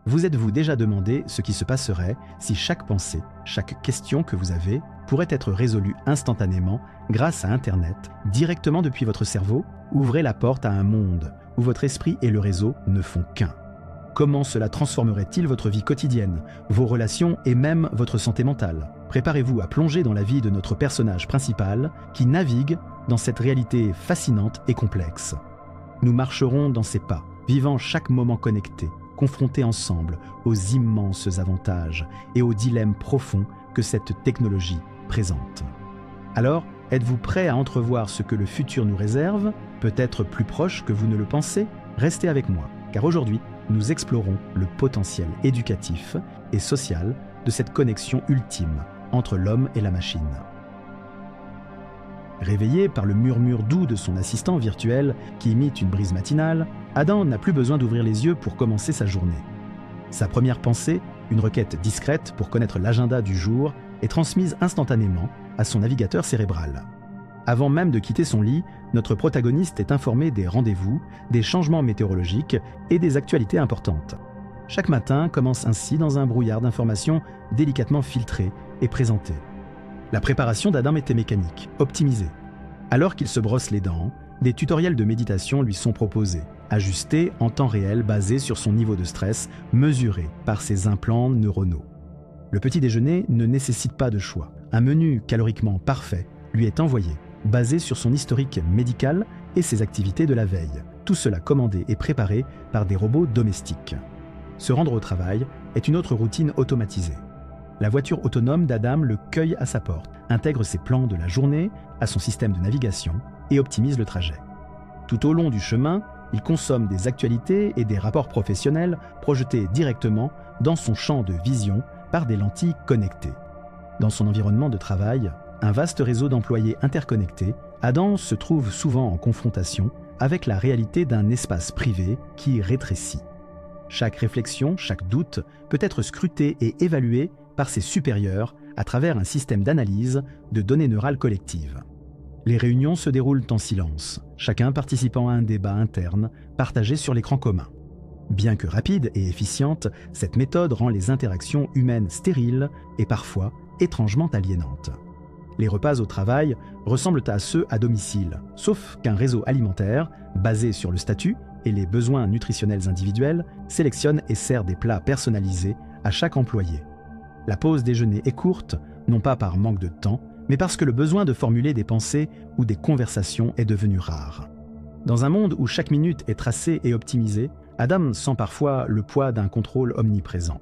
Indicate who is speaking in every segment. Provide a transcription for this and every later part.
Speaker 1: Vous êtes-vous déjà demandé ce qui se passerait si chaque pensée, chaque question que vous avez pourrait être résolue instantanément grâce à Internet, directement depuis votre cerveau? Ouvrez la porte à un monde où votre esprit et le réseau ne font qu'un. Comment cela transformerait-il votre vie quotidienne, vos relations et même votre santé mentale? Préparez-vous à plonger dans la vie de notre personnage principal qui navigue dans cette réalité fascinante et complexe. Nous marcherons dans ses pas, vivant chaque moment connecté, confrontés ensemble aux immenses avantages et aux dilemmes profonds que cette technologie présente. Alors, êtes-vous prêt à entrevoir ce que le futur nous réserve, peut-être plus proche que vous ne le pensez? Restez avec moi, car aujourd'hui, nous explorons le potentiel éducatif et social de cette connexion ultime entre l'homme et la machine. Réveillé par le murmure doux de son assistant virtuel qui imite une brise matinale, Adam n'a plus besoin d'ouvrir les yeux pour commencer sa journée. Sa première pensée, une requête discrète pour connaître l'agenda du jour, est transmise instantanément à son navigateur cérébral. Avant même de quitter son lit, notre protagoniste est informé des rendez-vous, des changements météorologiques et des actualités importantes. Chaque matin commence ainsi dans un brouillard d'informations délicatement filtrées et présentées. La préparation d'Adam était mécanique, optimisée. Alors qu'il se brosse les dents, des tutoriels de méditation lui sont proposés, ajustés en temps réel basés sur son niveau de stress, mesuré par ses implants neuronaux. Le petit déjeuner ne nécessite pas de choix. Un menu caloriquement parfait lui est envoyé, basé sur son historique médical et ses activités de la veille. Tout cela commandé et préparé par des robots domestiques. Se rendre au travail est une autre routine automatisée. La voiture autonome d'Adam le cueille à sa porte, intègre ses plans de la journée à son système de navigation et optimise le trajet. Tout au long du chemin, il consomme des actualités et des rapports professionnels projetés directement dans son champ de vision par des lentilles connectées. Dans son environnement de travail, un vaste réseau d'employés interconnectés, Adam se trouve souvent en confrontation avec la réalité d'un espace privé qui rétrécit. Chaque réflexion, chaque doute peut être scruté et évalué par ses supérieurs à travers un système d'analyse de données neurales collectives. Les réunions se déroulent en silence, chacun participant à un débat interne partagé sur l'écran commun. Bien que rapide et efficiente, cette méthode rend les interactions humaines stériles et parfois étrangement aliénantes. Les repas au travail ressemblent à ceux à domicile, sauf qu'un réseau alimentaire, basé sur le statut et les besoins nutritionnels individuels, sélectionne et sert des plats personnalisés à chaque employé. La pause déjeuner est courte, non pas par manque de temps, mais parce que le besoin de formuler des pensées ou des conversations est devenu rare. Dans un monde où chaque minute est tracée et optimisée, Adam sent parfois le poids d'un contrôle omniprésent.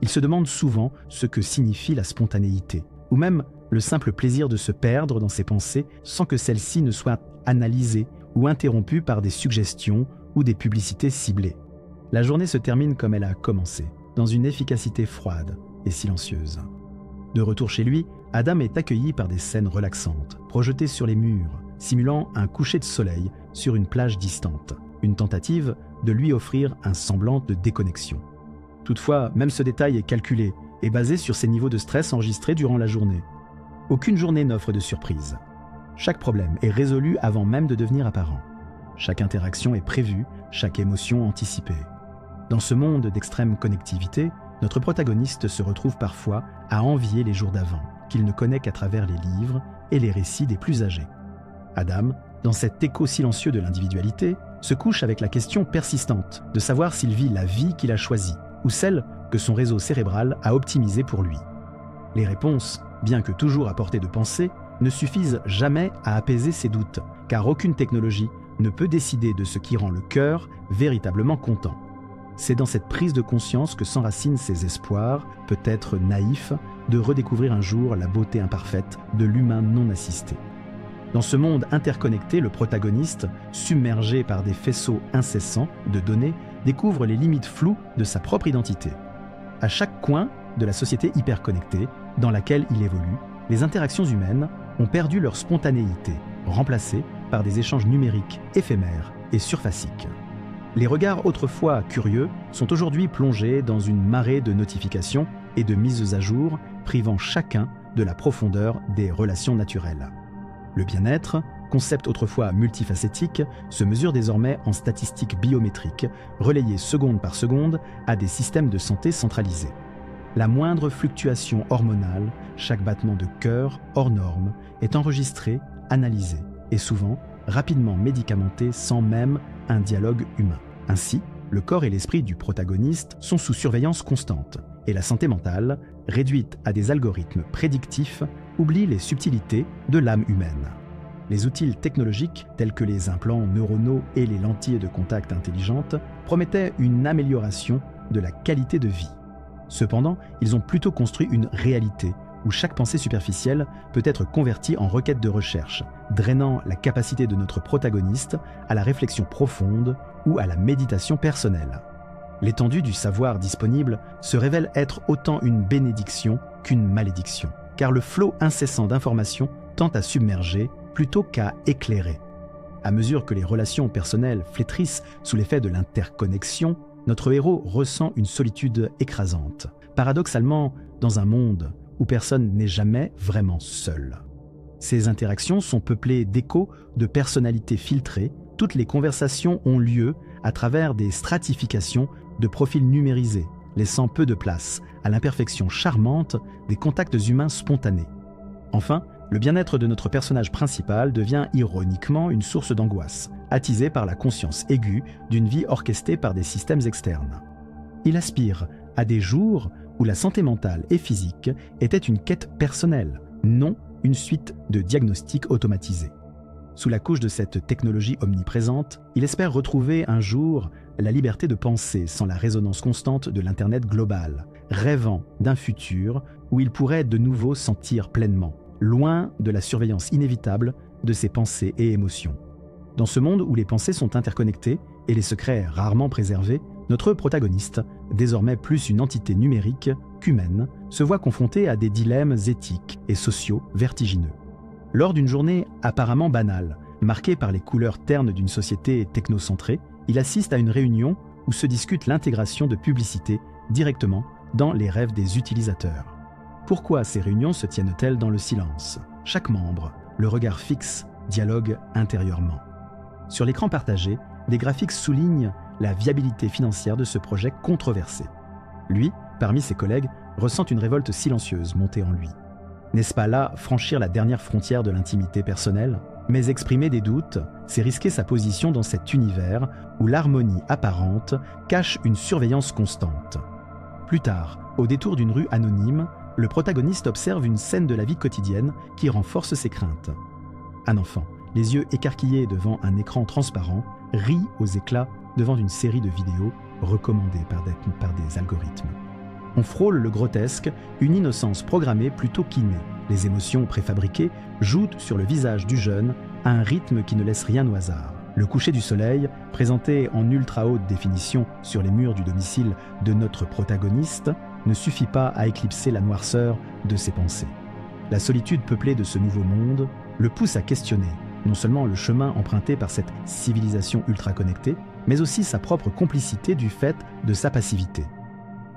Speaker 1: Il se demande souvent ce que signifie la spontanéité, ou même le simple plaisir de se perdre dans ses pensées sans que celles-ci ne soient analysées ou interrompues par des suggestions ou des publicités ciblées. La journée se termine comme elle a commencé, dans une efficacité froide et silencieuse. De retour chez lui, Adam est accueilli par des scènes relaxantes, projetées sur les murs, simulant un coucher de soleil sur une plage distante, une tentative de lui offrir un semblant de déconnexion. Toutefois, même ce détail est calculé et basé sur ses niveaux de stress enregistrés durant la journée. Aucune journée n'offre de surprise. Chaque problème est résolu avant même de devenir apparent. Chaque interaction est prévue, chaque émotion anticipée. Dans ce monde d'extrême connectivité, notre protagoniste se retrouve parfois à envier les jours d'avant, qu'il ne connaît qu'à travers les livres et les récits des plus âgés. Adam, dans cet écho silencieux de l'individualité, se couche avec la question persistante de savoir s'il vit la vie qu'il a choisie ou celle que son réseau cérébral a optimisée pour lui. Les réponses, bien que toujours à portée de pensée, ne suffisent jamais à apaiser ses doutes, car aucune technologie ne peut décider de ce qui rend le cœur véritablement content. C'est dans cette prise de conscience que s'enracinent ses espoirs, peut-être naïfs, de redécouvrir un jour la beauté imparfaite de l'humain non assisté. Dans ce monde interconnecté, le protagoniste, submergé par des faisceaux incessants de données, découvre les limites floues de sa propre identité. À chaque coin de la société hyperconnectée dans laquelle il évolue, les interactions humaines ont perdu leur spontanéité, remplacées par des échanges numériques éphémères et surfaciques. Les regards autrefois curieux sont aujourd'hui plongés dans une marée de notifications et de mises à jour, privant chacun de la profondeur des relations naturelles. Le bien-être, concept autrefois multifacétique, se mesure désormais en statistiques biométriques, relayées seconde par seconde à des systèmes de santé centralisés. La moindre fluctuation hormonale, chaque battement de cœur hors norme, est enregistré, analysé et souvent rapidement médicamenté sans même un dialogue humain. Ainsi, le corps et l'esprit du protagoniste sont sous surveillance constante et la santé mentale, réduite à des algorithmes prédictifs, oublie les subtilités de l'âme humaine. Les outils technologiques tels que les implants neuronaux et les lentilles de contact intelligentes promettaient une amélioration de la qualité de vie. Cependant, ils ont plutôt construit une réalité où chaque pensée superficielle peut être convertie en requête de recherche, drainant la capacité de notre protagoniste à la réflexion profonde ou à la méditation personnelle. L'étendue du savoir disponible se révèle être autant une bénédiction qu'une malédiction, car le flot incessant d'informations tend à submerger plutôt qu'à éclairer. À mesure que les relations personnelles flétrissent sous l'effet de l'interconnexion, notre héros ressent une solitude écrasante, paradoxalement dans un monde où personne n'est jamais vraiment seul. Ces interactions sont peuplées d'échos de personnalités filtrées, toutes les conversations ont lieu à travers des stratifications de profils numérisés, laissant peu de place à l'imperfection charmante des contacts humains spontanés. Enfin, le bien-être de notre personnage principal devient ironiquement une source d'angoisse, attisée par la conscience aiguë d'une vie orchestrée par des systèmes externes. Il aspire à des jours où la santé mentale et physique était une quête personnelle, non une suite de diagnostics automatisés. Sous la couche de cette technologie omniprésente, il espère retrouver un jour la liberté de penser sans la résonance constante de l'Internet global, rêvant d'un futur où il pourrait de nouveau sentir pleinement, loin de la surveillance inévitable de ses pensées et émotions. Dans ce monde où les pensées sont interconnectées et les secrets rarement préservés, notre protagoniste, désormais plus une entité numérique qu'humaine, se voit confronté à des dilemmes éthiques et sociaux vertigineux. Lors d'une journée apparemment banale, marquée par les couleurs ternes d'une société technocentrée, il assiste à une réunion où se discute l'intégration de publicité directement dans les rêves des utilisateurs. Pourquoi ces réunions se tiennent-elles dans le silence ? Chaque membre, le regard fixe, dialogue intérieurement. Sur l'écran partagé, des graphiques soulignent la viabilité financière de ce projet controversé. Lui, parmi ses collègues, ressent une révolte silencieuse monter en lui. N'est-ce pas là franchir la dernière frontière de l'intimité personnelle ? Mais exprimer des doutes, c'est risquer sa position dans cet univers où l'harmonie apparente cache une surveillance constante. Plus tard, au détour d'une rue anonyme, le protagoniste observe une scène de la vie quotidienne qui renforce ses craintes. Un enfant, les yeux écarquillés devant un écran transparent, rit aux éclats devant une série de vidéos recommandées par des algorithmes. On frôle le grotesque, une innocence programmée plutôt qu'innée. Les émotions préfabriquées jouent sur le visage du jeune à un rythme qui ne laisse rien au hasard. Le coucher du soleil, présenté en ultra haute définition sur les murs du domicile de notre protagoniste, ne suffit pas à éclipser la noirceur de ses pensées. La solitude peuplée de ce nouveau monde le pousse à questionner non seulement le chemin emprunté par cette civilisation ultra connectée, mais aussi sa propre complicité du fait de sa passivité.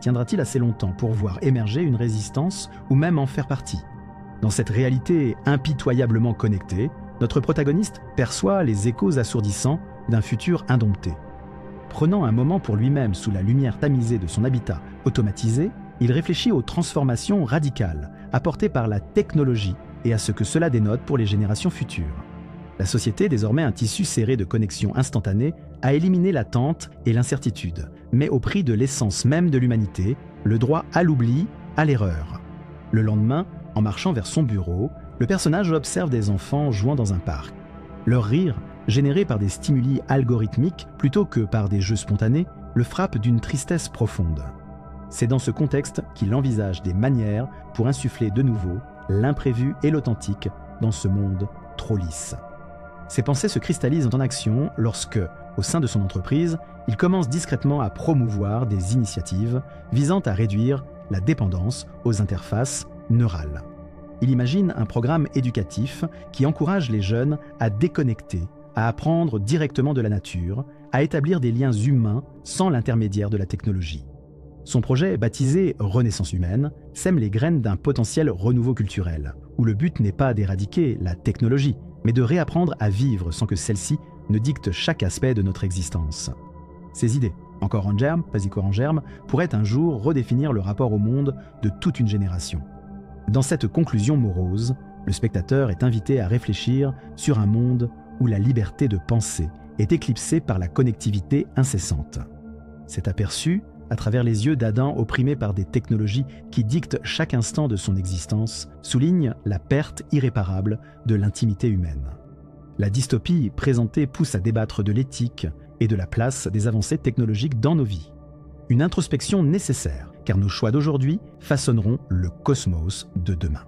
Speaker 1: Tiendra-t-il assez longtemps pour voir émerger une résistance ou même en faire partie ? Dans cette réalité impitoyablement connectée, notre protagoniste perçoit les échos assourdissants d'un futur indompté. Prenant un moment pour lui-même sous la lumière tamisée de son habitat automatisé, il réfléchit aux transformations radicales apportées par la technologie et à ce que cela dénote pour les générations futures. La société, désormais un tissu serré de connexions instantanées, a éliminé l'attente et l'incertitude, mais au prix de l'essence même de l'humanité, le droit à l'oubli, à l'erreur. Le lendemain, en marchant vers son bureau, le personnage observe des enfants jouant dans un parc. Leur rire, généré par des stimuli algorithmiques plutôt que par des jeux spontanés, le frappe d'une tristesse profonde. C'est dans ce contexte qu'il envisage des manières pour insuffler de nouveau l'imprévu et l'authentique dans ce monde trop lisse. Ses pensées se cristallisent en action lorsque, au sein de son entreprise, il commence discrètement à promouvoir des initiatives visant à réduire la dépendance aux interfaces neurales. Il imagine un programme éducatif qui encourage les jeunes à déconnecter, à apprendre directement de la nature, à établir des liens humains sans l'intermédiaire de la technologie. Son projet, baptisé Renaissance humaine, sème les graines d'un potentiel renouveau culturel, où le but n'est pas d'éradiquer la technologie, mais de réapprendre à vivre sans que celle-ci ne dicte chaque aspect de notre existence. Ces idées, encore en germe, pourraient un jour redéfinir le rapport au monde de toute une génération. Dans cette conclusion morose, le spectateur est invité à réfléchir sur un monde où la liberté de penser est éclipsée par la connectivité incessante. Cet aperçu, à travers les yeux d'Adam opprimé par des technologies qui dictent chaque instant de son existence, souligne la perte irréparable de l'intimité humaine. La dystopie présentée pousse à débattre de l'éthique et de la place des avancées technologiques dans nos vies. Une introspection nécessaire, car nos choix d'aujourd'hui façonneront le cosmos de demain.